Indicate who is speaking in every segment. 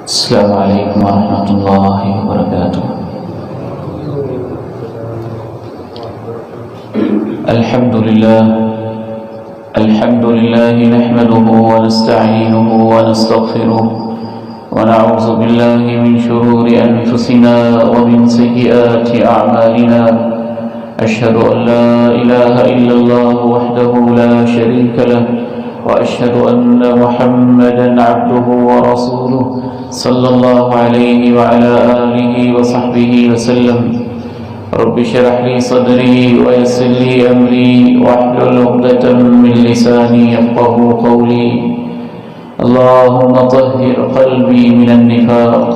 Speaker 1: السلام عليكم ورحمة الله وبركاته. الحمد لله نحمده ونستعينه ونستغفره ونعوذ بالله من شرور أنفسنا ومن سيئات أعمالنا. أشهد أن لا إله إلا الله وحده لا شريك له وأشهد أن محمدا عبده ورسوله صلى الله عليه وعلى آله وصحبه وسلم. رب اشرح لي صدري ويسر لي أمري واحلل عقدة من لساني يفقهوا قولي. اللهم طهر قلبي من النفاق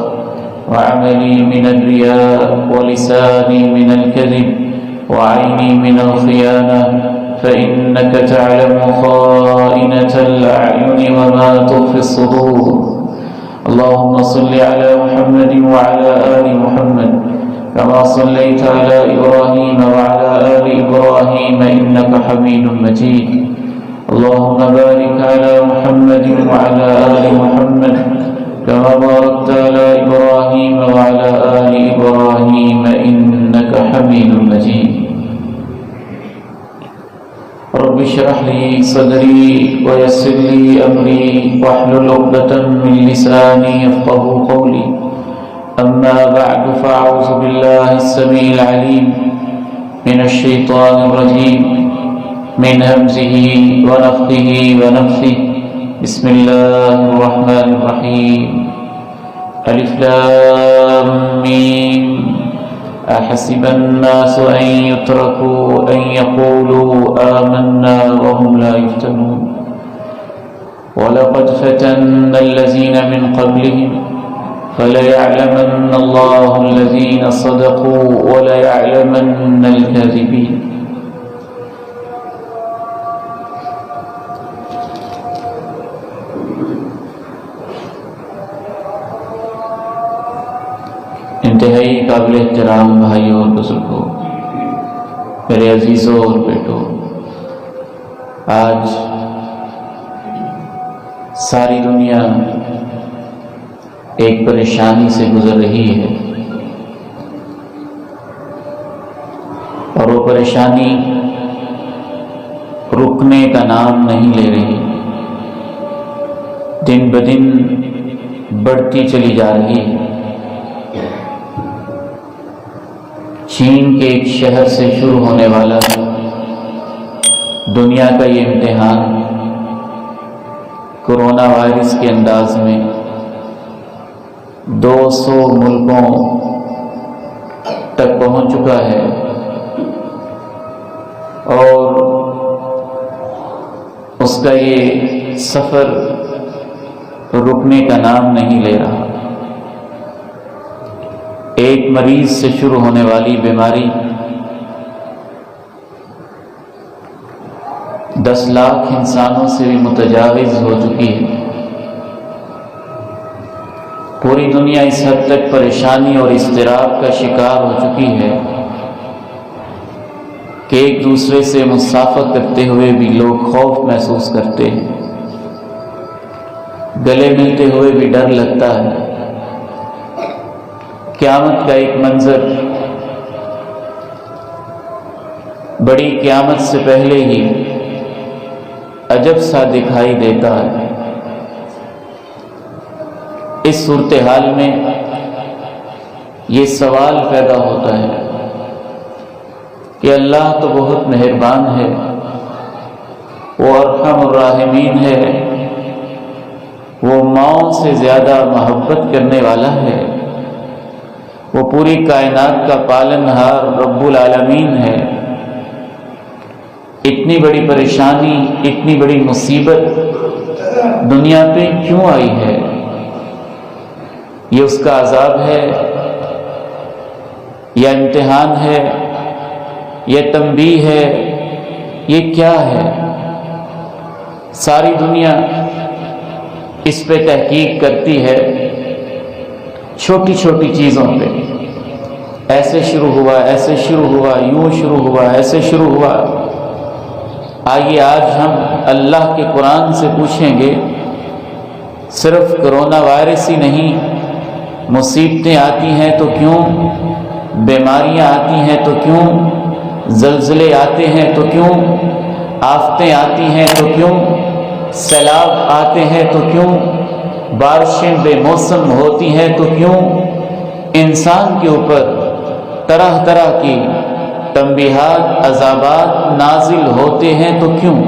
Speaker 1: وعملي من الرياء ولساني من الكذب وعيني من الخيانة، فإنك تعلم خائنة الأعين وما تخفي الصدور. اللهم صل على محمد وعلى آل محمد كما صليت على إبراهيم وعلى آل إبراهيم إنك حميد مجيد. اللهم بارك على محمد وعلى آل محمد كما باركت على إبراهيم وعلى آل إبراهيم إنك حميد مجيد. رب اشرح لي صدري ويسر لي أمري واحلل عقدة من لساني يفقهوا قولي. أما بعد، فأعوذ بالله السميع العليم من الشيطان الرجيم من همزه ونفخه ونفثه. بسم الله الرحمن الرحيم. ألف لام ميم. أحسب الناس أن يتركوا أن يقولوا آمنا وهم لا يفتنون. ولقد فتنا الذين من قبلهم فليعلمن الله الذين صدقوا وليعلمن الكاذبين. انتہائی قابل احترام بھائیوں اور بزرگوں، میرے عزیزوں اور بیٹوں، آج ساری دنیا ایک پریشانی سے گزر رہی ہے، اور وہ پریشانی رکنے کا نام نہیں لے رہی، دن بدن بڑھتی چلی جا رہی ہے۔ چین کے ایک شہر سے شروع ہونے والا دنیا کا یہ امتحان کورونا وائرس کے انداز میں 200 ملکوں تک پہنچ چکا ہے، اور اس کا یہ سفر رکنے کا نام نہیں لے رہا۔ ایک مریض سے شروع ہونے والی بیماری 10 لاکھ انسانوں سے بھی متجاوز ہو چکی ہے۔ پوری دنیا اس حد تک پریشانی اور اضطراب کا شکار ہو چکی ہے کہ ایک دوسرے سے مصافحہ کرتے ہوئے بھی لوگ خوف محسوس کرتے ہیں، گلے ملتے ہوئے بھی ڈر لگتا ہے۔ قیامت کا ایک منظر بڑی قیامت سے پہلے ہی عجب سا دکھائی دیتا ہے۔ اس صورتحال میں یہ سوال پیدا ہوتا ہے کہ اللہ تو بہت مہربان ہے، وہ ارحم الراحمین ہے، وہ ماؤں سے زیادہ محبت کرنے والا ہے، وہ پوری کائنات کا پالن ہار رب العالمین ہے۔ اتنی بڑی پریشانی، اتنی بڑی مصیبت دنیا پہ کیوں آئی ہے؟ یہ اس کا عذاب ہے یا امتحان ہے یا تنبیہ ہے؟ یہ کیا ہے؟ ساری دنیا اس پہ تحقیق کرتی ہے، چھوٹی چھوٹی چیزوں پہ، ایسے شروع ہوا، ایسے شروع ہوا، یوں شروع ہوا، ایسے شروع ہوا۔ آئیے آج ہم اللہ کے قرآن سے پوچھیں گے، صرف کرونا وائرس ہی نہیں مصیبتیں آتی ہیں تو کیوں، بیماریاں آتی ہیں تو کیوں، زلزلے آتے ہیں تو کیوں، آفتیں آتی ہیں تو کیوں، سیلاب آتے ہیں تو کیوں، بارشیں بے موسم ہوتی ہیں تو کیوں، انسان کے اوپر طرح طرح کی تنبیہات، عذابات نازل ہوتے ہیں تو کیوں؟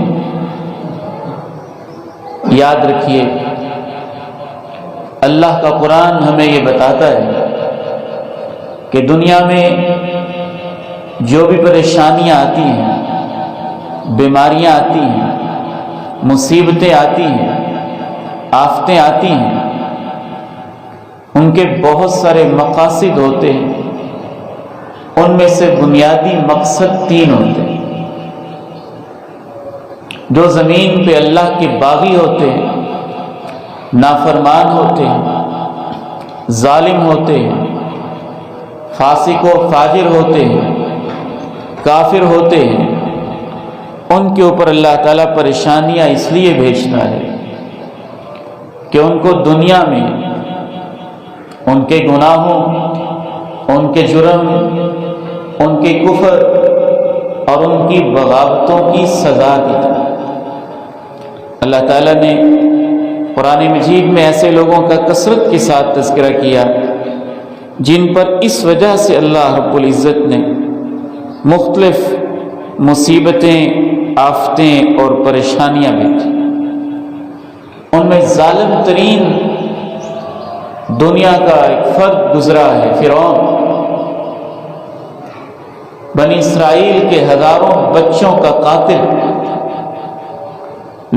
Speaker 1: یاد رکھیے، اللہ کا قرآن ہمیں یہ بتاتا ہے کہ دنیا میں جو بھی پریشانیاں آتی ہیں، بیماریاں آتی ہیں، مصیبتیں آتی ہیں، آفتیں آتی ہیں، ان کے بہت سارے مقاصد ہوتے ہیں۔ ان میں سے بنیادی مقصد 3 ہوتے ہیں۔ جو زمین پہ اللہ کے باغی ہوتے ہیں، نافرمان ہوتے ہیں، ظالم ہوتے ہیں، فاسق و فاجر ہوتے ہیں، کافر ہوتے ہیں، ان کے اوپر اللہ تعالیٰ پریشانیاں اس لیے بھیجتا ہے کہ ان کو دنیا میں ان کے گناہوں، ان کے جرم، ان کے کفر اور ان کی بغاوتوں کی سزا دی جائے۔ اللہ تعالیٰ نے قرآن مجید میں ایسے لوگوں کا کثرت کے ساتھ تذکرہ کیا جن پر اس وجہ سے اللہ رب العزت نے مختلف مصیبتیں، آفتیں اور پریشانیاں بھیجی۔ ان میں ظالم ترین دنیا کا ایک فرد گزرا ہے، فرعون، بنی اسرائیل کے ہزاروں بچوں کا قاتل،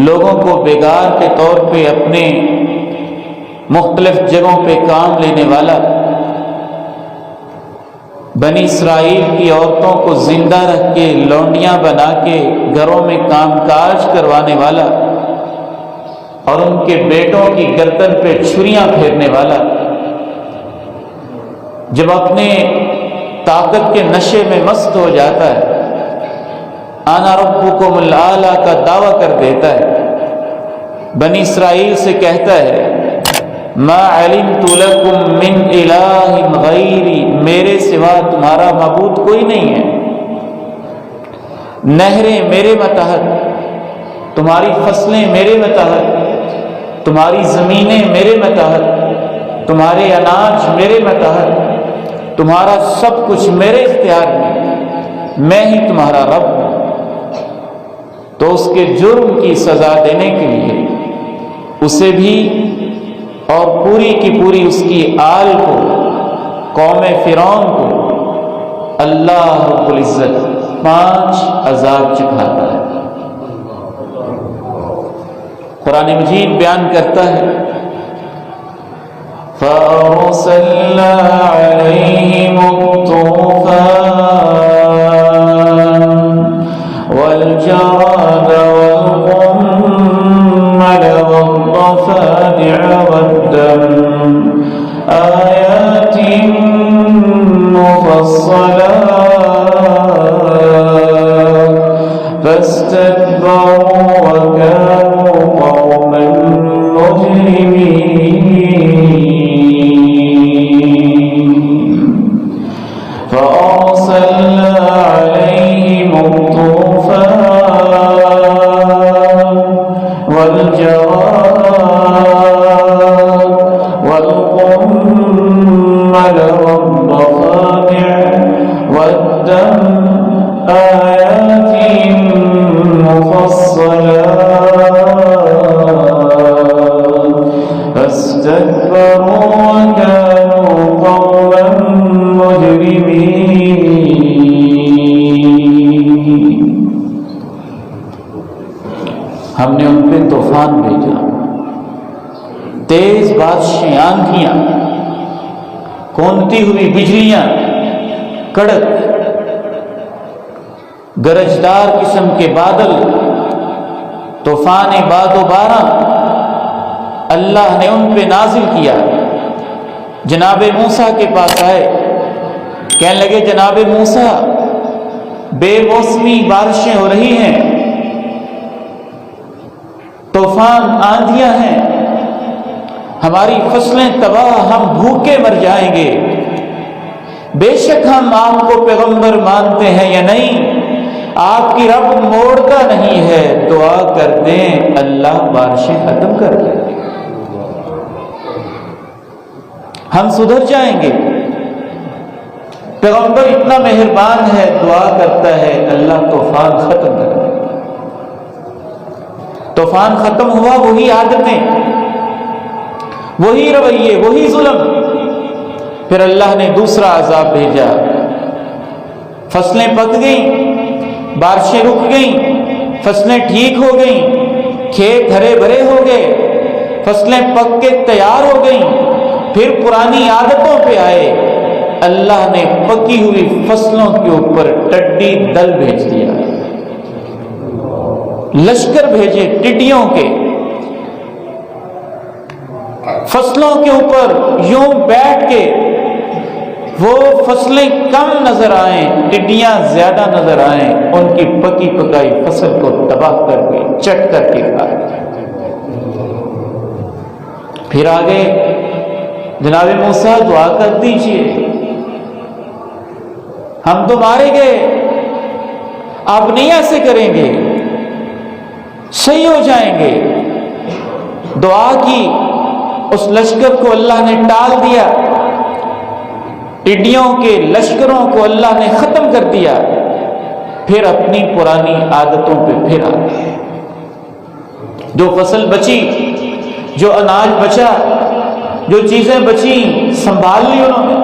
Speaker 1: لوگوں کو بیگار کے طور پہ اپنے مختلف جگہوں پہ کام لینے والا، بنی اسرائیل کی عورتوں کو زندہ رکھ کے لونڈیاں بنا کے گھروں میں کام کاج کروانے والا اور ان کے بیٹوں کی گردن پہ چھریاں پھیرنے والا، جب اپنے طاقت کے نشے میں مست ہو جاتا ہے، انا ربکم الاعلی کا دعویٰ کر دیتا ہے، بنی اسرائیل سے کہتا ہے ما علمت لکم من الہ غیری، میرے سوا تمہارا معبود کوئی نہیں ہے، نہریں میرے ماتحت، تمہاری فصلیں میرے ماتحت، تمہاری زمینیں میرے ماتحت، تمہارے اناج میرے ماتحت، تمہارا سب کچھ میرے اختیار میں ہی تمہارا رب ہوں۔ تو اس کے جرم کی سزا دینے کے لیے اسے بھی اور پوری کی پوری اس کی آل کو، قوم فرعون کو، اللہ رب العزت 5 عذاب چکھاتا ہے۔ قرآن مجید بیان کرتا ہے فَأَرْسَلْنَا عَلَيْهِمُ الطُّوفَانَ وَالْجَرَادَ وَالْقُمَّلَ وَالضَّفَادِعَ وَالدَّمَ آيَاتٍ مُفَصَّلَاتٍ فَاسْتَكْبَرُوا وَكَانُوا قَوْمًا مُجْرِمِينَ فَأَرْسَلْنَا عَلَيْهِمُ الطُّوفَانَ وَالْجَرَادَ وَالْقُمَّلَ وَالضَّفَادِعَ وَالدَّمَ آيَاتٍ مُفَصَّلَاتٍ فَاسْتَكْبَرُوا وَكَانُوا قَوْمًا مُجْرِمِينَ۔ ہم نے ان پہ طوفان بھیجا، تیز بارشیں، آندھیاں، کونتی ہوئی بجلیاں، کڑک گرجدار قسم کے بادل، طوفان باد و باران اللہ نے ان پہ نازل کیا۔ جناب موسیٰ کے پاس آئے، کہنے لگے جناب موسیٰ بے موسمی بارشیں ہو رہی ہیں، طوفان آندھیاں ہیں، ہماری فصلیں تباہ، ہم بھوکے مر جائیں گے۔ بے شک ہم آپ کو پیغمبر مانتے ہیں یا نہیں، آپ کی رب موڑتا نہیں ہے، دعا کر دیں اللہ بارشیں ختم کر دے، ہم سدھر جائیں گے۔ پیغمبر اتنا مہربان ہے، دعا کرتا ہے اللہ طوفان ختم کر دے۔ طوفان ختم ہوا، وہی عادتیں، وہی رویے، وہی ظلم، پھر اللہ نے دوسرا عذاب بھیجا۔ فصلیں پک گئیں، بارشیں رک گئیں، فصلیں ٹھیک ہو گئیں، کھیت ہرے بھرے ہو گئے، فصلیں پک کے تیار ہو گئیں، پھر پرانی عادتوں پہ آئے۔ اللہ نے پکی ہوئی فصلوں کے اوپر ٹڈی دل بھیج دیا، لشکر بھیجے ٹڈیوں کے، فصلوں کے اوپر یوں بیٹھ کے وہ فصلیں کم نظر آئیں، ٹڈیاں زیادہ نظر آئیں، ان کی پکی پکائی فصل کو تباہ کر کے چٹ کر کے کھا۔ پھر آگے جناب موسیٰ دعا کر دیجئے، ہم تو مارے گئے، آپ نہیں ایسے کریں گے، صحیح ہو جائیں گے۔ دعا کی، اس لشکر کو اللہ نے ٹال دیا، ٹڈیوں کے لشکروں کو اللہ نے ختم کر دیا، پھر اپنی پرانی عادتوں پہ پھر آ گئے۔ جو فصل بچی، جو اناج بچا، جو چیزیں بچی، سنبھال لی انہوں نے،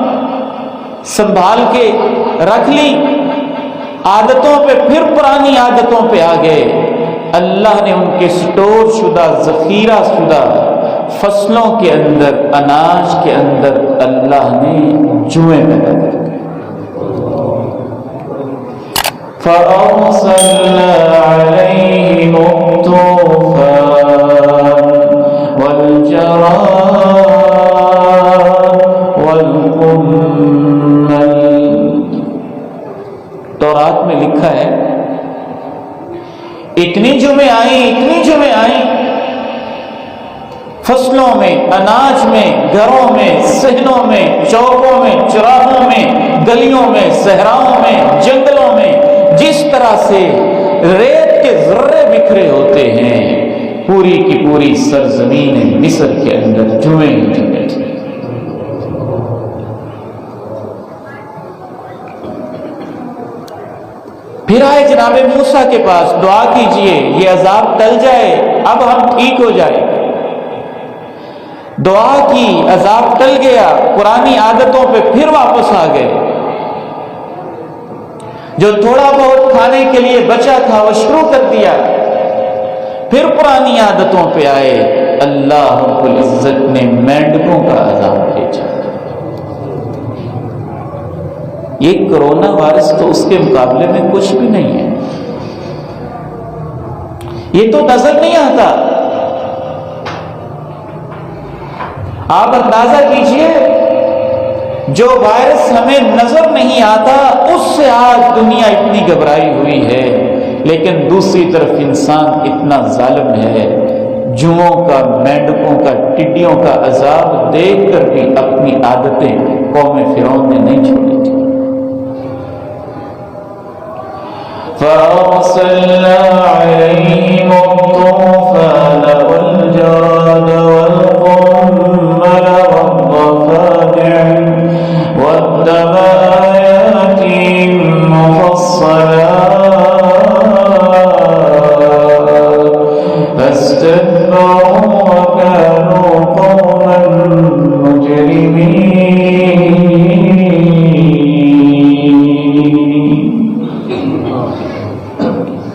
Speaker 1: سنبھال کے رکھ لی، عادتوں پہ پھر پرانی عادتوں پہ آ گئے۔ اللہ نے ان کے سٹور شدہ، ذخیرہ شدہ فصلوں کے اندر، اناج کے اندر اللہ نے جوئیں پیدا کر دی۔ فَأَرْسَلْنَا عَلَيْهِمُ الطُّوفَانَ وَالْجَرَادَ وَالْقُمَّلَ۔ تورات میں لکھا ہے اتنی جمعیں آئیں فصلوں میں، اناج میں، گھروں میں، صحنوں میں، چوکوں میں، چراہوں میں، گلیوں میں، صحراؤں میں، جنگلوں میں، جس طرح سے ریت کے ذرے بکھرے ہوتے ہیں، پوری کی پوری سرزمین مصر کے اندر جمعیں جمعیں تھے۔ پھر آئے جناب موسیٰ کے پاس، دعا کیجئے یہ عذاب ٹل جائے، اب ہم ٹھیک ہو جائیں۔ دعا کی، عذاب ٹل گیا، پرانی عادتوں پہ پھر واپس آ گئے۔ جو تھوڑا بہت کھانے کے لیے بچا تھا وہ شروع کر دیا، پھر پرانی عادتوں پہ آئے۔ اللہ رب العزت نے مینڈکوں کا عذاب بھیجا۔ یہ کرونا وائرس تو اس کے مقابلے میں کچھ بھی نہیں ہے، یہ تو نظر نہیں آتا۔ آپ اندازہ کیجئے، جو وائرس ہمیں نظر نہیں آتا اس سے آج دنیا اتنی گھبرائی ہوئی ہے، لیکن دوسری طرف انسان اتنا ظالم ہے، جوؤں کا، مینڈکوں کا، ٹڈیوں کا عذاب دیکھ کر بھی اپنی عادتیں قوم فرعون نے نہیں چھوڑی تھی۔ فَأَرْسَلْنَا عَلَيْهِمُ الطُّوفَانَ وَالْجَرَادَ وَالْقُمَّلَ وَالضَّفَادِعَ وَالدَّمَ آيَاتٍ مُفَصَّلَاتٍ فَاسْتَكْبَرُوا وَكَانُوا قَوْمًا مُجْرِمِينَ۔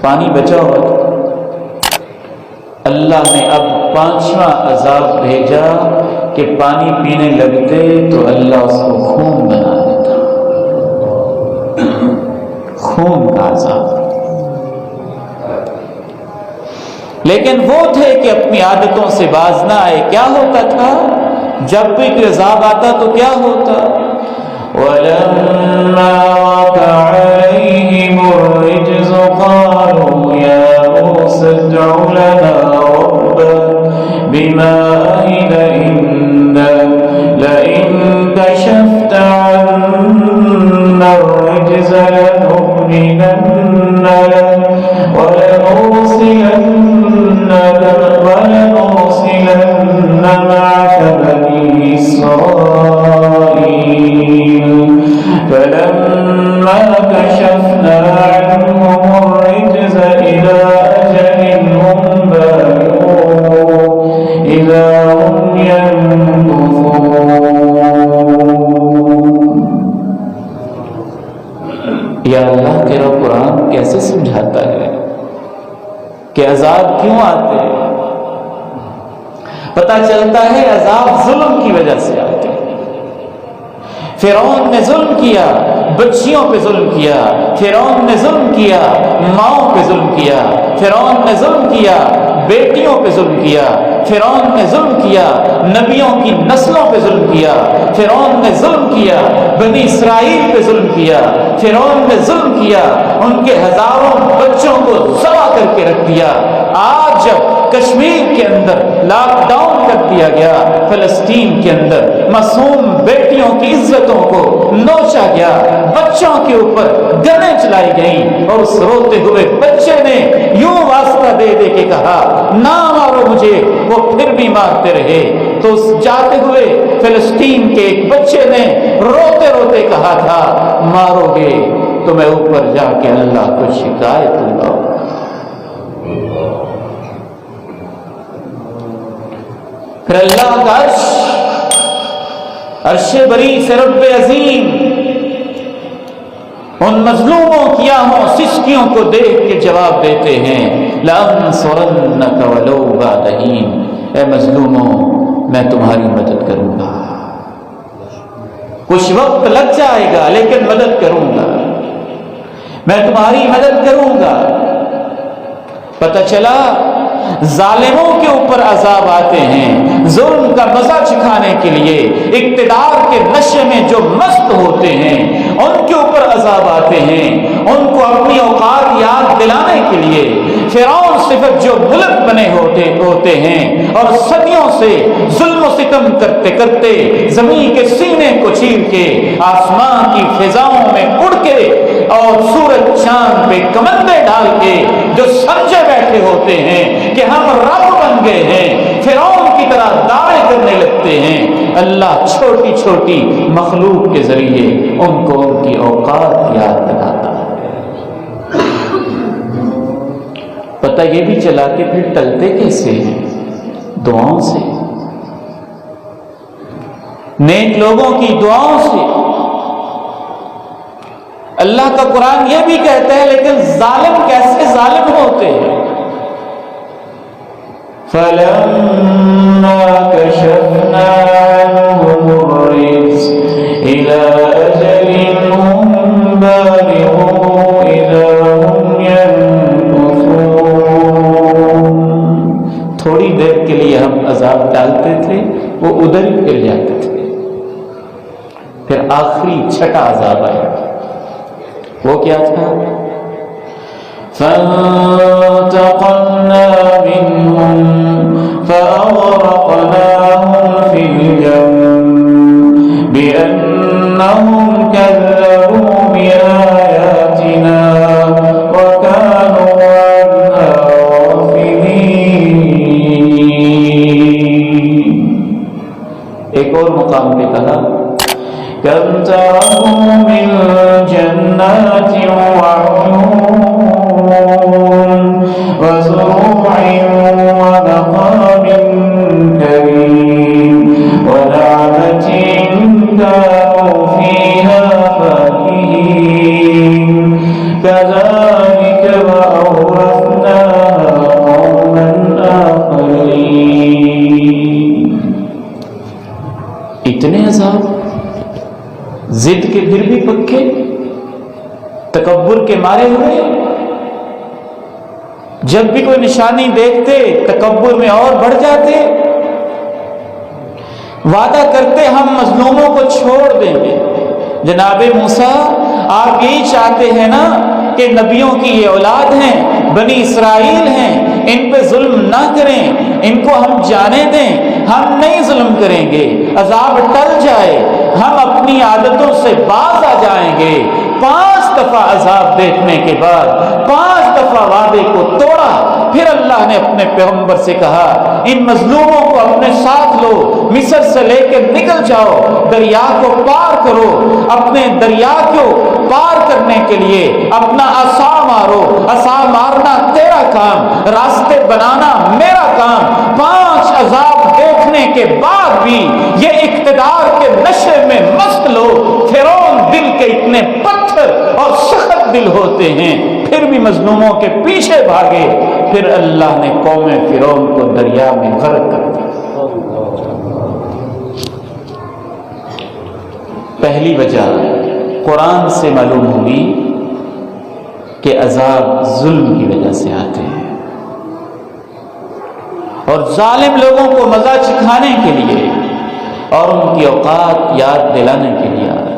Speaker 1: پانی بچا ہوا تھا، اللہ نے اب پانچواں عذاب بھیجا کہ پانی پینے لگتے تو اللہ اس کو خون بنا دیتا، خون کا عذاب۔ لیکن وہ تھے کہ اپنی عادتوں سے باز نہ آئے۔ کیا ہوتا تھا جب بھی کوئی عذاب آتا تو کیا ہوتا؟ وَلَمَّا وَقَعَ عَلَيْهِمُ الرِّجْزُ قَالُوا يَا مُوسَى ادْعُ لَنَا رَبَّكَ بِمَا عَهِدَ یا اللہ تیرا قرآن کیسے سمجھاتا ہے کہ عذاب کیوں آتے ہیں؟ پتہ چلتا ہے عذاب ظلم کی وجہ سے آتے ہیں۔ فرعون نے ظلم کیا، بچیوں پہ ظلم کیا، فرعون نے ظلم کیا، ماؤں پہ ظلم کیا، فرعون نے ظلم کیا، بیٹیوں پہ ظلم کیا، فرعون نے ظلم کیا، نبیوں کی نسلوں پہ ظلم کیا، فرعون نے ظلم کیا، بنی اسرائیل پہ ظلم کیا، فرعون نے ظلم کیا، ان کے ہزاروں بچوں کو ذبح کر کے رکھ دیا۔ آج جب کشمیر کے اندر لاک ڈاؤن کر دیا گیا، فلسطین کے اندر معصوم بیٹیوں کی عزتوں کو نوچا گیا، بچوں کے اوپر گنیں چلائی گئیں، اور اس روتے ہوئے بچے نے یوں واسطہ دے دے کے کہا نہ مارو مجھے، وہ پھر بھی مارتے رہے۔ تو اس جاتے ہوئے فلسطین کے ایک بچے نے روتے روتے کہا تھا مارو گے تو میں اوپر جا کے اللہ کو شکایت لگاؤں۔ پھر اللہ کا عرش بری سے رب عظیم ان مظلوموں کی آہوں سسکیوں کو دیکھ کے جواب دیتے ہیں لَأَنصُرَنَّكَ وَلَوْ بَعْدَ حِينٍ، اے مظلوموں میں تمہاری مدد کروں گا، کچھ وقت لگ جائے گا لیکن مدد کروں گا، میں تمہاری مدد کروں گا۔ پتہ چلا ظالموں کے اوپر عذاب آتے ہیں، ظلم کا مزہ چکھانے کے لیے، اقتدار کے نشے میں جو مست ہوتے ہیں ان کے اوپر عذاب آتے ہیں، ان کو اپنی اوقات یاد دلانے کے لیے۔ فرعون صفت جو ملک بنے ہوتے ہیں اور صدیوں سے ظلم و ستم کرتے کرتے زمین کے سینے کو چیر کے آسمان کی فضاؤں میں اڑ کے اور سورج چاند پہ کمندے ڈال کے جو سمجھے بیٹھے ہوتے ہیں کہ ہم رب بن گئے ہیں، فرعون کی طرح دعوے کرنے لگتے ہیں، اللہ چھوٹی چھوٹی مخلوق کے ذریعے ان کو ان کی اوقات یاد دلاتا ہے۔ پتہ یہ بھی چلا کہ پھر ٹلتے کیسے ہیں؟ دعاؤں سے، نیک لوگوں کی دعاؤں سے۔ اللہ کا قرآن یہ بھی کہتا ہے لیکن ظالم کیسے ظالم ہوتے ہیں؟ فَلَمَّا كَشَفْنَا عَنْهُمُ الرِّجْزَ إِلَىٰ أَجَلٍ هُمْ بَالِغُوهُ إِذَا هُمْ يَنكُثُونَ، تھوڑی دیر کے لیے ہم عذاب ڈالتے تھے، وہ ادھر ہی پھر جاتے تھے، پھر آخری چھٹا عذاب آیا، وہ کیا تھا؟ فانتقمنا منهم فأغرقناهم في اليم بأنهم كذبوا بآياتنا وكانوا عنها غافلين۔ ایک اور مقام پہ کہا كم تركوا من جنات وعيون وزروع ونخل كريم ونعمة كانوا فيها فاكهين كذلك وأورثناها قوما آخرين۔ اتنے عذاب، ضد کے پھر بھی پکے، تکبر کے مارے ہوئے، جب بھی کوئی نشانی دیکھتے تکبر میں اور بڑھ جاتے، وعدہ کرتے ہم مظلوموں کو چھوڑ دیں گے۔ جناب موسیٰ آپ یہی چاہتے ہیں نا کہ نبیوں کی یہ اولاد ہیں، بنی اسرائیل ہیں، ان پہ ظلم نہ کریں، ان کو ہم جانے دیں، ہم نہیں ظلم کریں گے، عذاب ٹل جائے، ہم اپنی عادتوں سے باز آ جائیں گے۔ 5 دفعہ عذاب دیکھنے کے بعد 5 دفعہ وعدے کو توڑا، پھر اللہ نے اپنے پیغمبر سے کہا ان مظلوموں کو اپنے ساتھ لو، مصر سے لے کے نکل جاؤ، دریا کو پار کرو، اپنے دریا کو پار کرنے کے لیے اپنا عصا مارو، عصا مارنا تیرا کام، راستے بنانا میرا کام۔ 5 عذاب دیکھنے کے بعد بھی یہ اقتدار کے نشے میں مست لوگ فرعون دل کے اتنے پتھر اور سخت حاصل ہوتے ہیں پھر بھی مظلوموں کے پیچھے بھاگے، پھر اللہ نے قوم فرعون کو دریا میں غرق کر دیا۔ پہلی وجہ قرآن سے معلوم ہوئی کہ عذاب ظلم کی وجہ سے آتے ہیں اور ظالم لوگوں کو مزہ چکھانے کے لیے اور ان کی اوقات یاد دلانے کے لیے آتے ہیں۔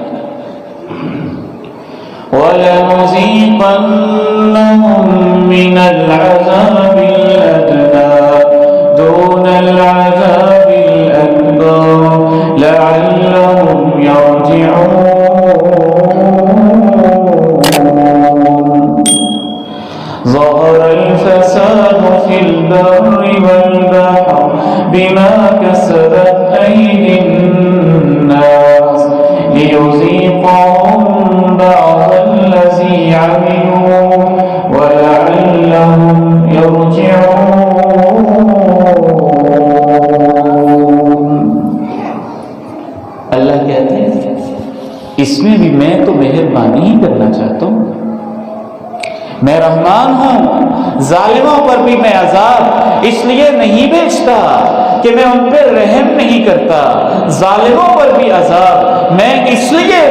Speaker 1: وَلَنُذِيقَنَّهُم مِّنَ الْعَذَابِ الْأَدْنَىٰ دُونَ الْعَذَابِ الْأَكْبَرِ لَعَلَّهُمْ يَرْجِعُونَ ظَهَرَ الْفَسَادُ فِي الْبَرِّ وَالْبَحْرِ بِمَا كَسَبَتْ أَيْدِي النَّاسِ لِيُذِيقَهُم بَعْضَ الَّذِي عَمِلُوا وَلَعَلَّهُمْ يَرْجِعُونَ۔ اللہ کہتے ہیں اس میں بھی میں تو مہربانی ہی کرنا چاہتا ہوں، میں رحمان ہوں، ظالموں پر بھی میں عذاب اس لیے نہیں بھیجتا کہ میں ان پہ رحم نہیں کرتا، ظالموں پر بھی عذاب میں اس لیے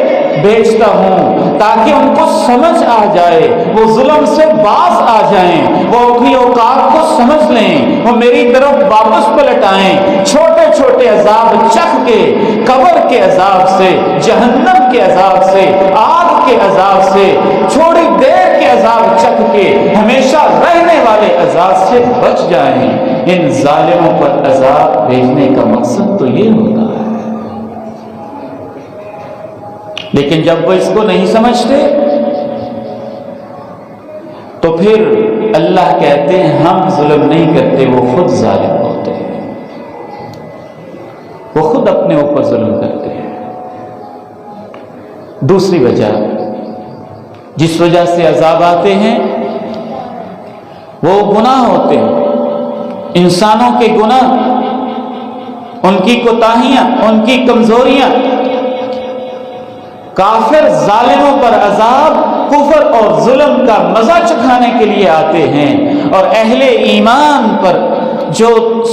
Speaker 1: بھیجتا ہوں تاکہ ان کو سمجھ آ جائے، وہ ظلم سے باز آ جائیں، وہ اپنی اوقات کو سمجھ لیں، وہ میری طرف واپس پلٹ آئیں، چھوٹے چھوٹے عذاب چکھ کے، قبر کے عذاب سے، جہنم کے عذاب سے، آگ کے عذاب سے، تھوڑی دیر کے عذاب چکھ کے ہمیشہ رہنے والے عذاب سے بچ جائیں۔ ان ظالموں پر عذاب بھیجنے کا مقصد تو یہ ہوتا ہے، لیکن جب وہ اس کو نہیں سمجھتے تو پھر اللہ کہتے ہیں ہم ظلم نہیں کرتے، وہ خود ظالم ہوتے ہیں، وہ خود اپنے اوپر ظلم کرتے ہیں۔ دوسری وجہ جس وجہ سے عذاب آتے ہیں وہ گناہ ہوتے ہیں، انسانوں کے گناہ، ان کی کوتاہیاں، ان کی کمزوریاں۔ کافر ظالموں پر عذاب کفر اور ظلم کا مزہ چکھانے کے لیے آتے ہیں، اور اہل ایمان پر جو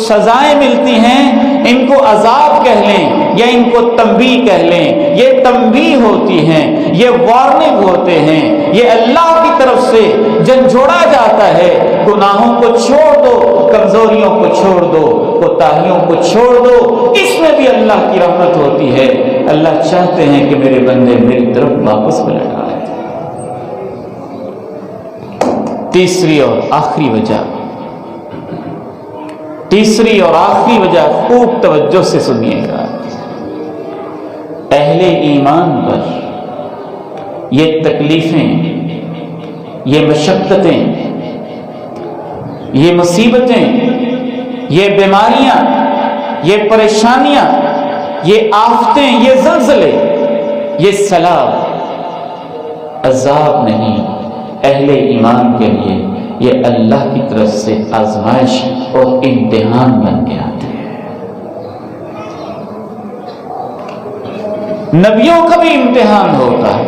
Speaker 1: سزائیں ملتی ہیں ان کو عذاب کہہ لیں یا ان کو تنبیہ کہہ لیں، یہ تنبیہ ہوتی ہیں، یہ وارننگ ہوتے ہیں، یہ اللہ کی طرف سے جھنجھوڑا جاتا ہے، گناہوں کو چھوڑ دو، کمزوریوں کو چھوڑ دو، کوتاہیوں کو چھوڑ دو، اس میں بھی اللہ کی رحمت ہوتی ہے۔ اللہ چاہتے ہیں کہ میرے بندے میری طرف واپس پلٹ آئے۔ تیسری اور آخری وجہ خوب توجہ سے سنیے گا، اہل ایمان پر یہ تکلیفیں، یہ مشقتیں، یہ مصیبتیں، یہ بیماریاں، یہ پریشانیاں، یہ آفتیں، یہ زلزلے، یہ سیلاب عذاب نہیں، اہل ایمان کے لیے یہ اللہ کی طرف سے آزمائش اور امتحان بن کے آتے ہیں۔ نبیوں کا بھی امتحان ہوتا ہے،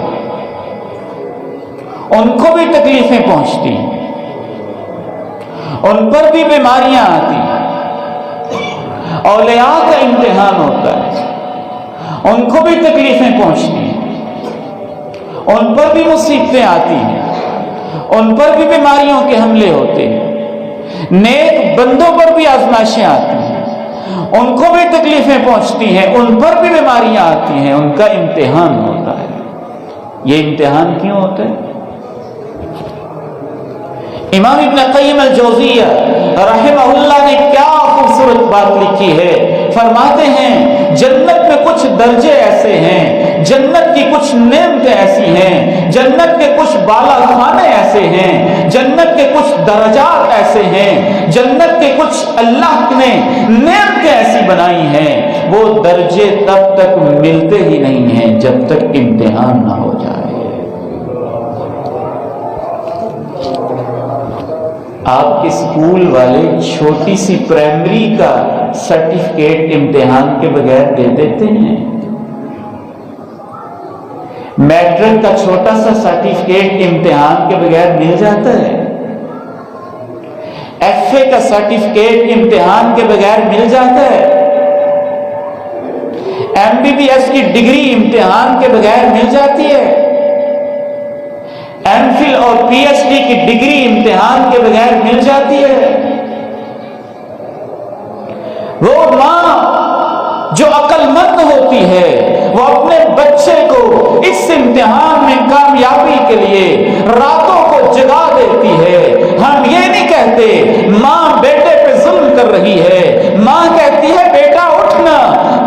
Speaker 1: ان کو بھی تکلیفیں پہنچتی ہیں، ان پر بھی بیماریاں آتی ہیں، اولیاء کا امتحان ہوتا ہے، ان کو بھی تکلیفیں پہنچتی ہیں، ان پر بھی مصیبتیں آتی ہیں، ان پر بھی بیماریوں کے حملے ہوتے ہیں، نیک بندوں پر بھی آزمائشیں آتی ہیں، ان کو بھی تکلیفیں پہنچتی ہیں، ان پر بھی بیماریاں آتی ہیں، ان کا امتحان ہوتا ہے۔ یہ امتحان کیوں ہوتا ہے؟ امام ابن قیم الجوزیہ رحمہ اللہ نے کیا خوبصورت بات لکھی ہے، فرماتے ہیں جنت میں کچھ درجے ایسے ہیں، جنت کی کچھ نعمتیں ایسی ہیں، جنت کے کچھ بالا خانے ایسے ہیں، جنت کے کچھ درجات ایسے ہیں، جنت کے کچھ اللہ نے نعمتیں ایسی بنائی ہیں، وہ درجے تب تک ملتے ہی نہیں ہیں جب تک امتحان نہ ہو جائے۔ آپ کے اسکول والے چھوٹی سی پرائمری کا سرٹیفکیٹ امتحان کے بغیر دے دیتے ہیں؟ میٹرک کا چھوٹا سا سرٹیفکیٹ امتحان کے بغیر مل جاتا ہے، ایف اے کا سرٹیفکیٹ امتحان کے بغیر مل جاتا ہے، ایم بی بی ایس کی ڈگری امتحان کے بغیر مل جاتی ہے، ایم فل اور پی ایچ ڈی کی ڈگری امتحان کے بغیر مل جاتی ہے۔ وہ ماں جو عقل مند ہوتی ہے وہ اپنے بچے کو اس امتحان میں کامیابی کے لیے راتوں کو جگا دیتی ہے۔ ہم یہ نہیں کہتے ماں بیٹے پہ ظلم کر رہی ہے، ماں کہتی ہے بیٹا اٹھنا،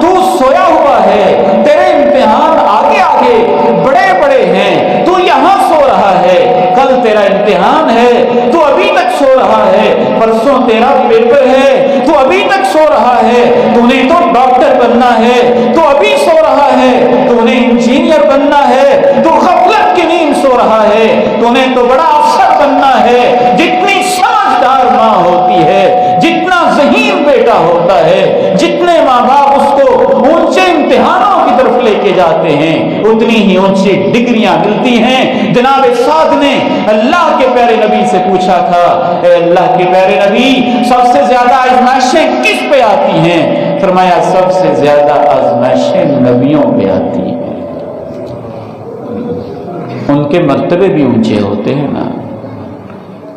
Speaker 1: تو سویا ہوا ہے، تیرے امتحان آگے آگے بڑے بڑے ہیں، تو یہاں سو رہا ہے، کل تیرا امتحان ہے تو ابھی تک سو رہا ہے، پرسوں تیرا پیپر ہے تو ابھی تک سو رہا ہے، تو نے تو ڈاکٹر بننا ہے تو ابھی سو رہا ہے، تو نے انجینئر بننا ہے تو غفلت کی نیند سو رہا ہے، تو نے تو بڑا افسر بننا ہے۔ جتنی سمجھدار ماں ہوتی ہے، جتنا ذہین بیٹا ہوتا ہے، جتنے ماں باپ اس کو اونچے امتحانوں کی طرف لے کے جاتے ہیں، اتنی ہی اونچی ڈگریاں ملتی ہیں۔ جناب سعد نے اللہ کے پیارے نبی سے پوچھا تھا، اے اللہ کے پیارے نبی، سب سے زیادہ آزمائشیں کس پہ آتی ہیں؟ فرمایا سب سے زیادہ آزمائشیں نبیوں پہ آتی ہیں، ان کے مرتبے بھی اونچے ہوتے ہیں نا،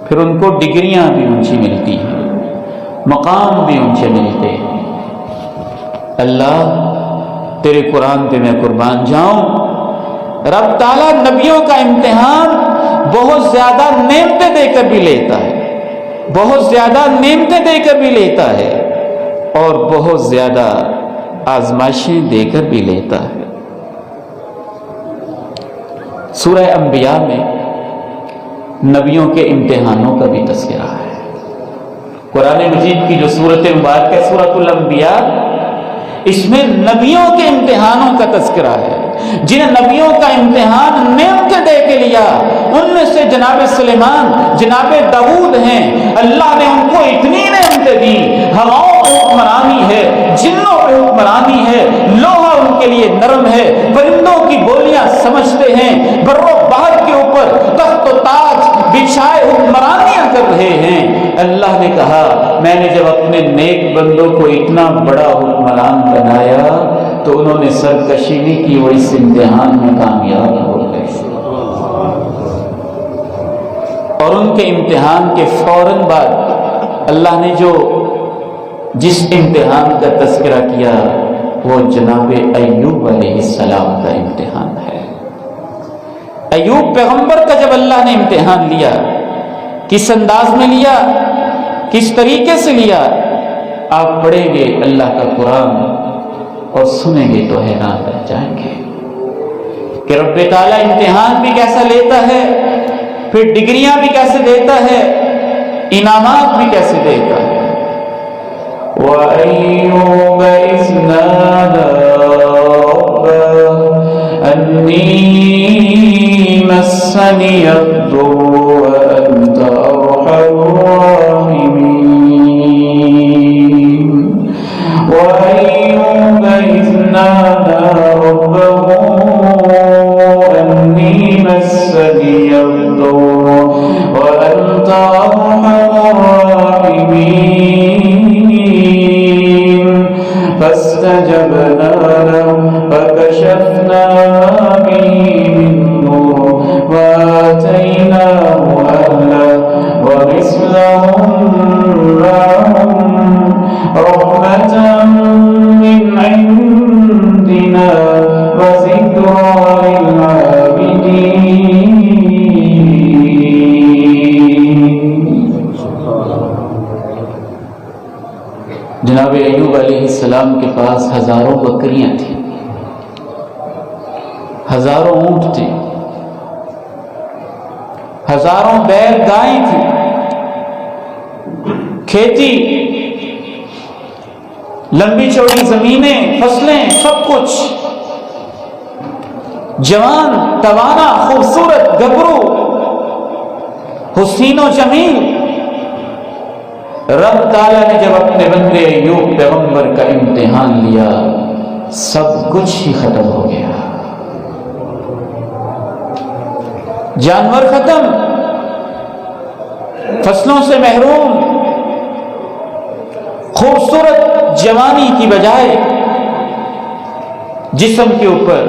Speaker 1: پھر ان کو ڈگریاں بھی اونچی ملتی ہیں، مقام بھی اونچے ملتے ہیں۔ اللہ تیرے قرآن پہ میں قربان جاؤں، رب تعالیٰ نبیوں کا امتحان بہت زیادہ نعمتیں دے کر بھی لیتا ہے، بہت زیادہ نعمتیں دے کر بھی لیتا ہے، اور بہت زیادہ آزمائشیں دے کر بھی لیتا ہے۔ سورہ انبیاء میں نبیوں کے امتحانوں کا بھی تذکرہ ہے۔ قرآن مجید کی جو سورت مبارک ہے سورۃ الانبیاء، اس میں نبیوں کے امتحانوں کا تذکرہ ہے، جن نبیوں کا امتحان نعمتیں دے کے لیا، ان میں سے جناب سلیمان، جناب داؤد ہیں، اللہ نے ان کو اتنی نعمتیں دی، ہواؤں پہ حکمرانی ہے، جنوں پہ حکمرانی ہے، لوہا ان کے لیے نرم ہے، پرندوں کی بولیاں سمجھتے ہیں، بر و بحر کے اوپر تخت و تاج بچھائے حکمرانیاں کر رہے ہیں۔ اللہ نے کہا میں نے جب اپنے نیک بندوں کو اتنا بڑا حکمران بنایا تو انہوں نے سرکشی نہیں کی، وہ اس امتحان میں کامیاب ہو گئے، اور ان کے امتحان کے فوراً بعد اللہ نے جس امتحان کا تذکرہ کیا وہ جناب ایوب علیہ السلام کا امتحان ہے۔ ایوب پیغمبر کا جب اللہ نے امتحان لیا، کس انداز میں لیا، کس طریقے سے لیا، آپ پڑھیں گے اللہ کا قرآن اور سنیں گے تو حیران رہ جائیں گے کہ رب تعالیٰ امتحان بھی کیسا لیتا ہے، پھر ڈگریاں بھی کیسے دیتا ہے، انعامات بھی کیسے دیتا ہے۔ وَأَيُّوبَ إِذْ نَادَىٰ رَبَّهُ أَنِّي مَسَّنِيَ الضُّرُّ وَأَنْتَ أَرْحَمُ الرَّاحِمِينَ وَأَيُّوبَ إِذْ نَادَىٰ رَبَّهُ أَنِّي مَسَّنِيَ الضُّرُّ وَأَنْتَ أَرْحَمُ الرَّاحِمِينَ فَاسْتَجَبْنَا لَهُ فَكَشَفْنَا مَا بِهِ مِن ضُرٍّ وَآتَيْنَاهُ أَهْلَهُ وَمِثْلَهُم مَّعَهُمْ رَحْمَةً مِّنْ عِندِنَا وَذِكْرَىٰ لِلْعَابِدِينَ۔ جناب ایوب علیہ السلام کے پاس ہزاروں بکریاں تھیں، ہزاروں اونٹ تھے، ہزاروں بیل گائیں تھیں، کھیتی، لمبی چوڑی زمینیں، فصلیں، سب کچھ، جوان، توانا، خوبصورت، گبرو، حسین و جمیل۔ رب تعالیٰ نے جب اپنے بندے ایوب پیغمبر کا امتحان لیا، سب کچھ ہی ختم ہو گیا، جانور ختم، فصلوں سے محروم، خوبصورت جوانی کی بجائے جسم کے اوپر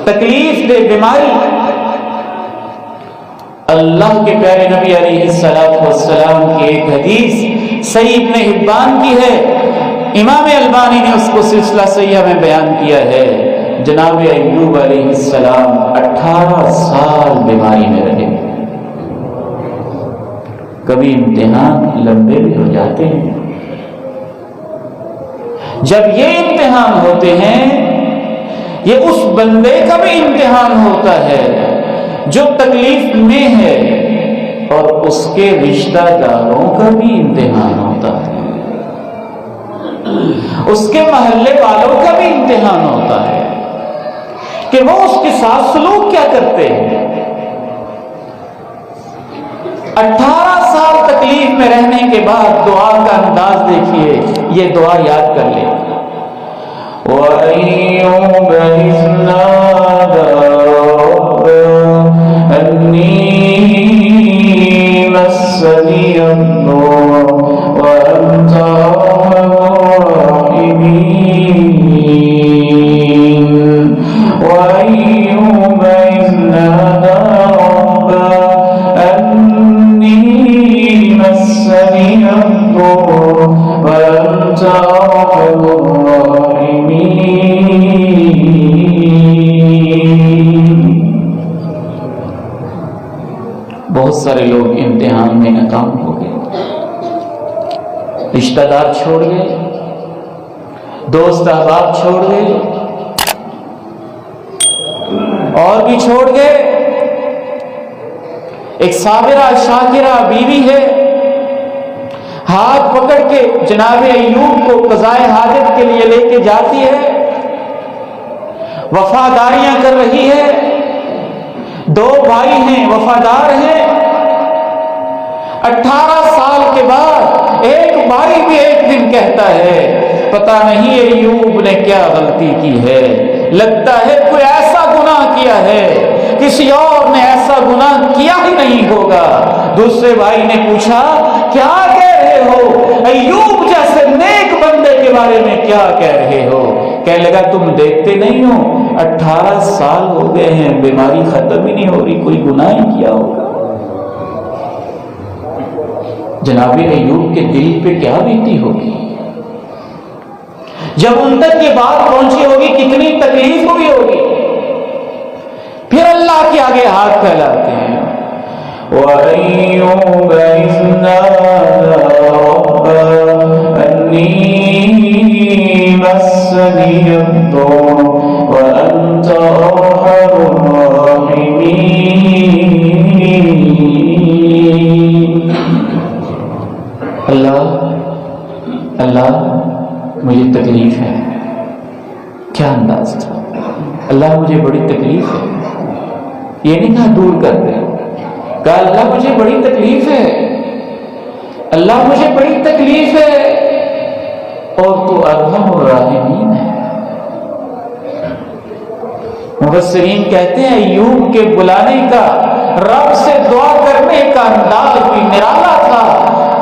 Speaker 1: تکلیف دہ بیماری۔ اللہ کے پیارے نبی علیہ الصلوۃ والسلام کی ایک حدیث صحیح ابن حبان کی ہے، امام البانی نے اس کو سلسلہ صحیحہ میں بیان کیا ہے۔ جناب ایوب علیہ السلام 18 سال بیماری میں رہے۔ کبھی امتحان لمبے بھی ہو جاتے ہیں، جب یہ امتحان ہوتے ہیں، یہ اس بندے کا بھی امتحان ہوتا ہے جو تکلیف میں ہے، اور اس کے رشتہ داروں کا بھی امتحان ہوتا ہے، اس کے محلے والوں کا بھی امتحان ہوتا ہے کہ وہ اس کے ساتھ سلوک کیا کرتے ہیں۔ 18 سال تکلیف میں رہنے کے بعد دعا کا انداز دیکھیے، یہ دعا یاد کر لیں۔ وَأَيُّوبَ إِذْ نَادَىٰ رَبَّهُ أَنِّي مَسَّنِيَ الضُّرُّ وَأَنتَ أَرْحَمُ الرَّاحِمِينَ۔ وَأَيُّوبَ إِذْ نَادَىٰ رَبَّهُ أَنِّي مَسَّنِيَ الضُّرُّ وَأَنتَ أَرْحَمُ الرَّاحِمِينَ۔ بہت سارے لوگ امتحان میں ناکام ہو گئے، رشتہ دار چھوڑ گئے، دوست احباب چھوڑ گئے، اور بھی چھوڑ گئے۔ ایک صابرہ شاکرہ بیوی ہے، ہاتھ پکڑ کے جناب ایوب کو قضائے حاجت کے لیے لے کے جاتی ہے، وفاداریاں کر رہی ہے، 2 بھائی ہیں، وفادار ہیں۔ 18 سال کے بعد ایک بھائی بھی ایک دن کہتا ہے پتہ نہیں ایوب نے کیا غلطی کی ہے، لگتا ہے کوئی ایسا گناہ کیا ہے، کسی اور نے ایسا گناہ کیا ہی نہیں ہوگا۔ دوسرے بھائی نے پوچھا کیا کہہ رہے ہو، ایوب جیسے نیک بندے کے بارے میں کیا کہہ رہے ہو؟ کہنے لگا تم دیکھتے نہیں ہو 18 سال ہو گئے ہیں، بیماری ختم ہی نہیں ہو رہی، کوئی گناہ ہی کیا ہوگا۔ جناب ایوب کے دل پہ کیا بیتی ہوگی جب ان تک یہ بات پہنچی ہوگی، کتنی تکلیف ہوئی ہوگی۔ پھر اللہ کے آگے ہاتھ پھیلاتے ہیں۔ وَأَيُّوبَ إِذْ نَادَىٰ رَبَّهُ أَنِّي مَسَّنِيَ الضُّرُّ وَأَنتَ أَرْحَمُ الرَّاحِمِينَ۔ اللہ مجھے تکلیف ہے۔ کیا انداز تھا، اللہ مجھے بڑی تکلیف ہے، یہ نہیں کہا دور کر دے، کہا اللہ مجھے بڑی تکلیف ہے، اللہ مجھے بڑی تکلیف ہے، اور تو ارحم الراحمین ہے۔ مفسرین کہتے ہیں ایوب کے بلانے کا، رب سے دعا کرنے کا انداز بھی نرالا تھا۔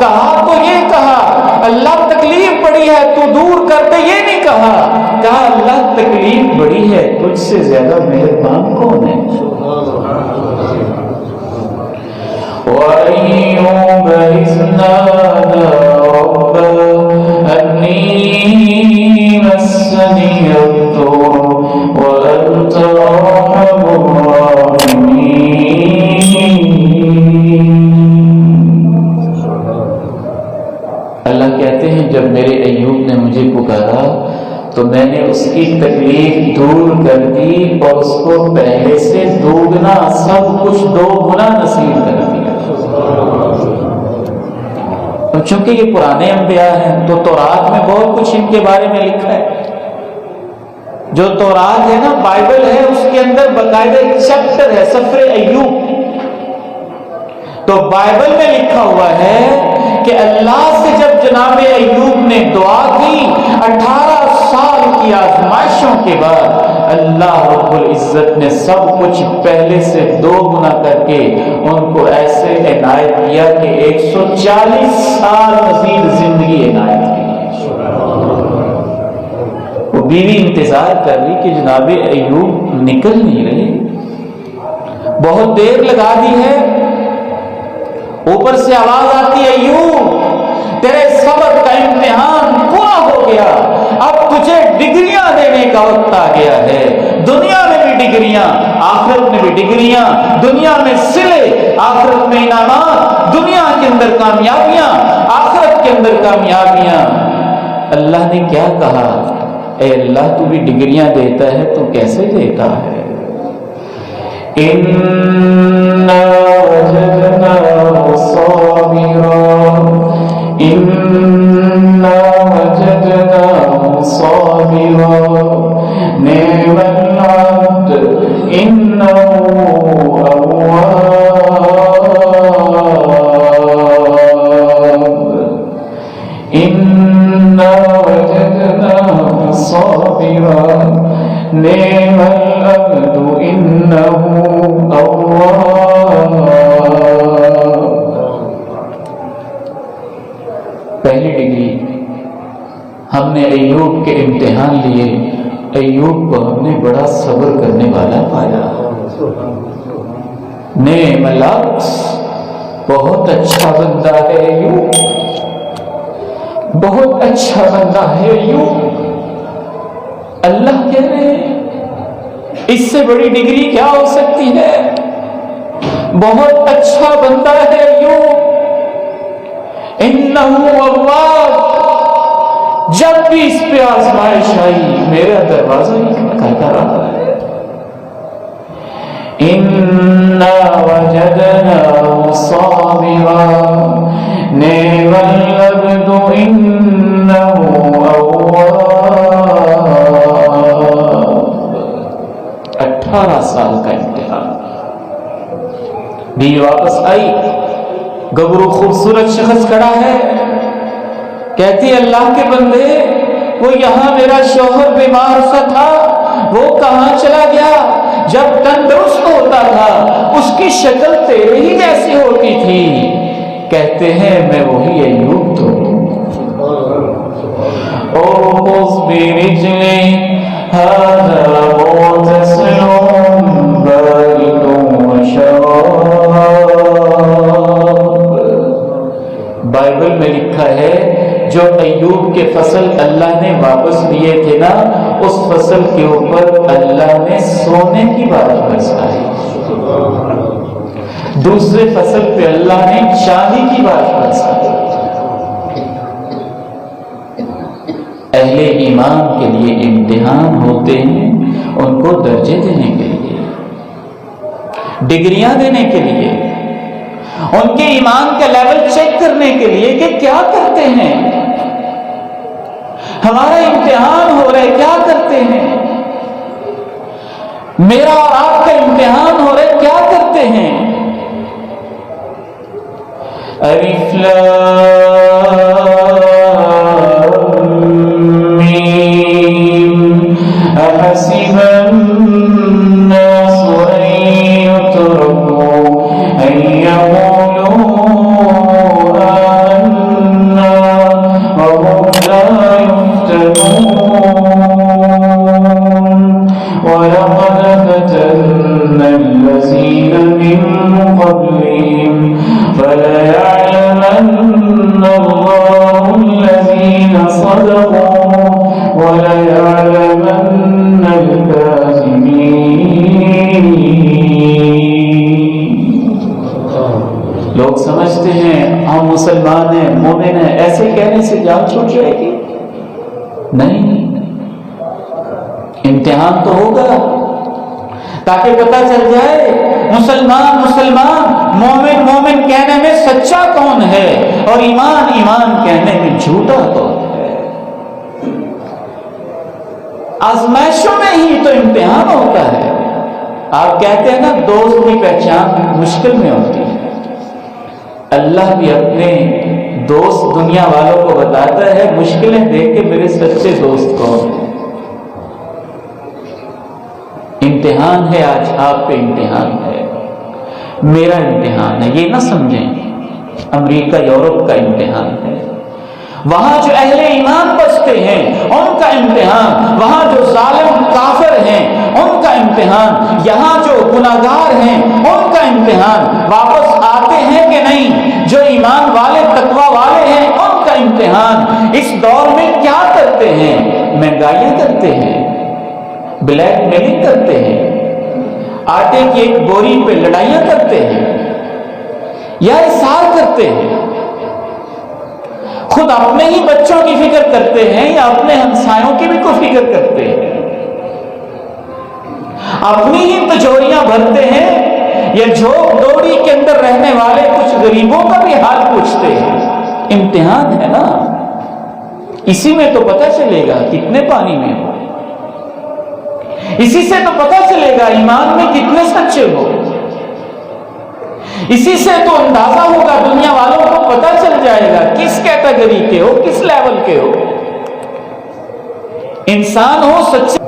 Speaker 1: کہا تو یہ کہا اللہ تکلیف بڑی ہے تو دور کر دے، یہ نہیں کہا، کہا اللہ تکلیف بڑی ہے، تجھ سے زیادہ مہربان کون ہے۔ وَأَيُّوبَ إِذْ نَادَىٰ رَبَّهُ أَنِّي مَسَّنِيَ الضُّرُّ وَأَنتَ أَرْحَمُ الرَّاحِمِينَ۔ اللہ کہتے ہیں جب میرے ایوب نے مجھے پکارا تو میں نے اس کی تکلیف دور کر دی، اور اس کو پہلے سے دوگنا سب کچھ 2 گنا نصیب کر دیا۔ چونکہ یہ پرانے انبیاء ہیں تو تورات میں بہت کچھ ان کے بارے میں لکھا ہے۔ جو تورات ہے نا، بائبل ہے، اس کے اندر باقاعدہ ایک چیپٹر ہے سفر ایوب۔ تو بائبل میں لکھا ہوا ہے کہ اللہ سے جب جناب ایوب نے دعا کی 18 سال کی آزمائشوں کے بعد، اللہ رب العزت نے سب کچھ پہلے سے 2 گنا کر کے ان کو ایسے عنایت کیا کہ 140 سال مزید زندگی عنایت کی۔ وہ بیوی انتظار کر رہی کہ جناب ایوب نکل نہیں رہے، بہت دیر لگا دی ہے، اوپر سے آواز آتی ہے ایوب تیرے صبر کا امتحان پورا ہو گیا، اب تجھے ڈگریاں دینے کا وقت آ گیا ہے، دنیا میں بھی ڈگریاں، آخرت میں بھی ڈگریاں، دنیا میں صلے، آخرت میں انعامات، دنیا کے اندر کامیابیاں، آخرت کے اندر کامیابیاں۔ اللہ نے کیا کہا؟ اے اللہ تو بھی ڈگریاں دیتا ہے تو کیسے دیتا ہے؟ اِنَّا وَجَدْنَاهُ صَابِرًا إِنَّا وَجَدْنَاهُ صَابِرًا نِعْمَ الْعَبْدُ إِنَّهُ أَوَّابٌ إِنَّا وَجَدْنَاهُ صَابِرًا نِعْمَ الْعَبْدُ إِنَّهُ أَوَّابٌ۔ پہلی ڈگری ہم نے ایوب کے امتحان لیے، ایوب کو ہم نے بڑا صبر کرنے والا پایا۔ نعم العبد، بہت اچھا بندہ ہے ایوب، بہت اچھا بندہ ہے ایوب۔ اللہ کہہ رہے ہیں اس سے بڑی ڈگری کیا ہو سکتی ہے؟ بہت اچھا بندہ ہے ایوب، انہ اواب، جب بھی اس پہ آزمائش آئی میرا دروازہ ہی کھٹکھٹا رہا ہے۔ انا وجدناه صابرا نعم العبد انه اواب۔ 18 سال کا امتحان، بیوی واپس آئی، گبرو خوبصورت شخص کھڑا ہے، کہتی اللہ کے بندے وہ یہاں میرا شوہر بیمار سا تھا، وہ کہاں چلا گیا؟ جب تندرست ہوتا تھا اس کی شکل تیرے ہی جیسی ہوتی تھی۔ کہتے ہیں میں وہی ایوب تو ہوں۔ اوخذ برجلی ھذا مغتسل بارد وشراب۔ بائبل میں لکھا ہے جو ایوب کے فصل اللہ نے واپس لیے تھے نا، اس فصل کے اوپر اللہ نے سونے کی بارش برسائی، دوسرے فصل پہ اللہ نے چاندی کی بارش برسائی۔ اہل ایمان کے لیے امتحان ہوتے ہیں، ان کو درجے دینے کے لیے، ڈگریاں دینے کے لیے، ان کے ایمان کا لیول چیک کرنے کے لیے کہ کیا کرتے ہیں، ہمارا امتحان ہو رہا ہے کیا کرتے ہیں، میرا اور آپ کا امتحان ہو رہا ہے کیا کرتے ہیں۔ الف لام میم احسب الناس ان يتركوا ان يقولوا آمنا وهم لا ولقد فتنا الذين من قبلهم فليعلمن الله الذين صدقوا وليعلمن الكاذبين۔ لوگ سمجھتے ہیں ہم مسلمان ہیں، مومن ہیں، ایسے کہنے سے جان چھوٹ جائے گی؟ نہیں، امتحان تو ہوگا تاکہ پتہ چل جائے مسلمان مسلمان، مومن مومن کہنے میں سچا کون ہے اور ایمان ایمان کہنے میں جھوٹا کون ہے۔ آزمائشوں میں ہی تو امتحان ہوتا ہے۔ آپ کہتے ہیں نا دوست کی پہچان مشکل میں ہوتی ہے، اللہ بھی اپنے دوست دنیا والوں کو بتاتا ہے مشکلیں دیکھ کے میرے سچے دوست کون ہیں۔ امتحان ہے، آج آپ پہ امتحان ہے، میرا امتحان ہے، یہ نہ سمجھیں امریکہ یورپ کا امتحان ہے۔ وہاں جو اہل ایمان بچتے ہیں ان کا امتحان، وہاں جو ظالم کافر ہیں ان کا امتحان، یہاں جو گناہگار ہیں ان کا امتحان، واپس آتے ہیں کہ نہیں، جو ایمان والے تقوی والے ہیں ان کا امتحان۔ اس دور میں کیا کرتے ہیں؟ مہنگائیاں کرتے ہیں، بلیک میلنگ کرتے ہیں، آٹے کی ایک بوری پہ لڑائیاں کرتے ہیں، یا اثار کرتے ہیں، خود اپنے ہی بچوں کی فکر کرتے ہیں یا اپنے ہمسایوں کی بھی کوئی فکر کرتے ہیں، اپنی ہی تجوریاں بھرتے ہیں یا جھوپ ڈوری کے اندر رہنے والے کچھ غریبوں کا بھی حال پوچھتے ہیں؟ امتحان ہے نا، اسی میں تو پتہ چلے گا کتنے پانی میں ہو، اسی سے تو پتہ چلے گا ایمان میں کتنے سچے ہو، اسی سے تو اندازہ ہوگا، دنیا والوں کو پتہ چل جائے گا کس کیٹیگری کے ہو، کس لیول کے ہو، انسان ہو سچے۔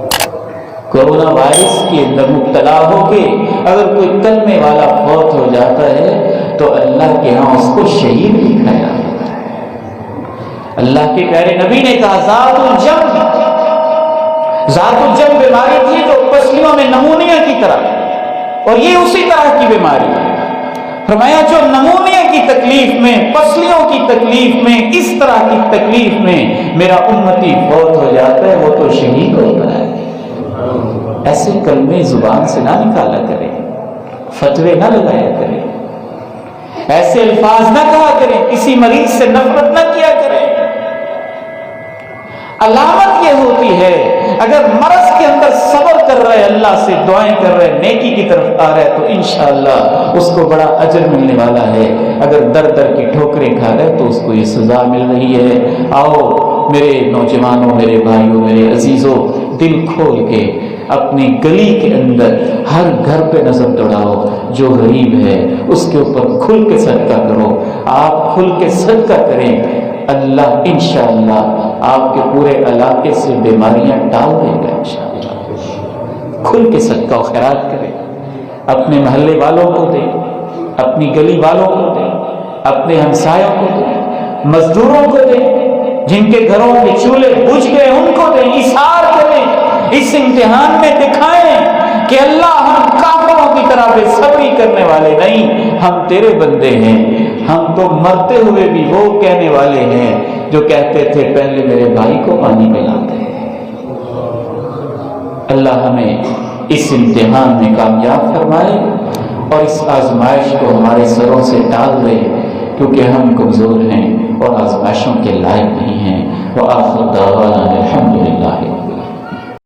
Speaker 1: کورونا وائرس کے اندر مبتلا ہو کے اگر کوئی کلمے والا فوت ہو جاتا ہے تو اللہ کے ہاں اس کو شہید لکھا جاتا ہے۔ اللہ کے پیارے نبی نے کہا ذات الجم بیماری تھی جو پسلیوں میں نمونیا کی طرح، اور یہ اسی طرح کی بیماری ہے۔ فرمایا جو نمونیا کی تکلیف میں، پسلیوں کی تکلیف میں، اس طرح کی تکلیف میں میرا امتی فوت ہو جاتا ہے وہ تو شہید ہوتا ہے۔ ایسے کلمے زبان سے نہ نکالا کرے، فتوے نہ لگایا کرے، ایسے الفاظ نہ کہا کریں، کسی مریض سے نفرت نہ کیا کریں۔ علامت یہ ہوتی ہے اگر مرض کے اندر صبر کر رہے، اللہ سے دعائیں کر رہے، نیکی کی طرف آ رہے تو انشاءاللہ اس کو بڑا اجر ملنے والا ہے۔ اگر در در کی ٹھوکریں کھا رہے تو اس کو یہ سزا مل رہی ہے۔ آؤ میرے نوجوانوں، میرے بھائیوں، میرے عزیزوں، دل کھول کے اپنی گلی کے اندر ہر گھر پہ نظر دوڑاؤ، جو غریب ہے اس کے اوپر کھل کے صدقہ کرو۔ آپ کھل کے صدقہ کریں، اللہ انشاءاللہ آپ کے پورے علاقے سے بیماریاں ڈال دے گا انشاءاللہ۔ کھل کے صدقہ و خیرات کریں، اپنے محلے والوں کو دیں، اپنی گلی والوں کو دیں، اپنے ہمسایوں کو دیں، مزدوروں کو دیں، جن کے گھروں کے چولہے بجھ گئے ان کو دیں، ایثار کریں۔ اس امتحان میں دکھائیں کہ اللہ ہم کافروں کی طرح بے صبری کرنے والے نہیں، ہم تیرے بندے ہیں۔ ہم تو مرتے ہوئے بھی وہ کہنے والے ہیں جو کہتے تھے پہلے میرے بھائی کو پانی پلاتے ہیں۔ اللہ ہمیں اس امتحان میں کامیاب فرمائے اور اس آزمائش کو ہمارے سروں سے ٹال دے، کیونکہ ہم کمزور ہیں اور آزمائشوں کے لائق نہیں ہیں۔ وآخر دعوانا الحمدللہ۔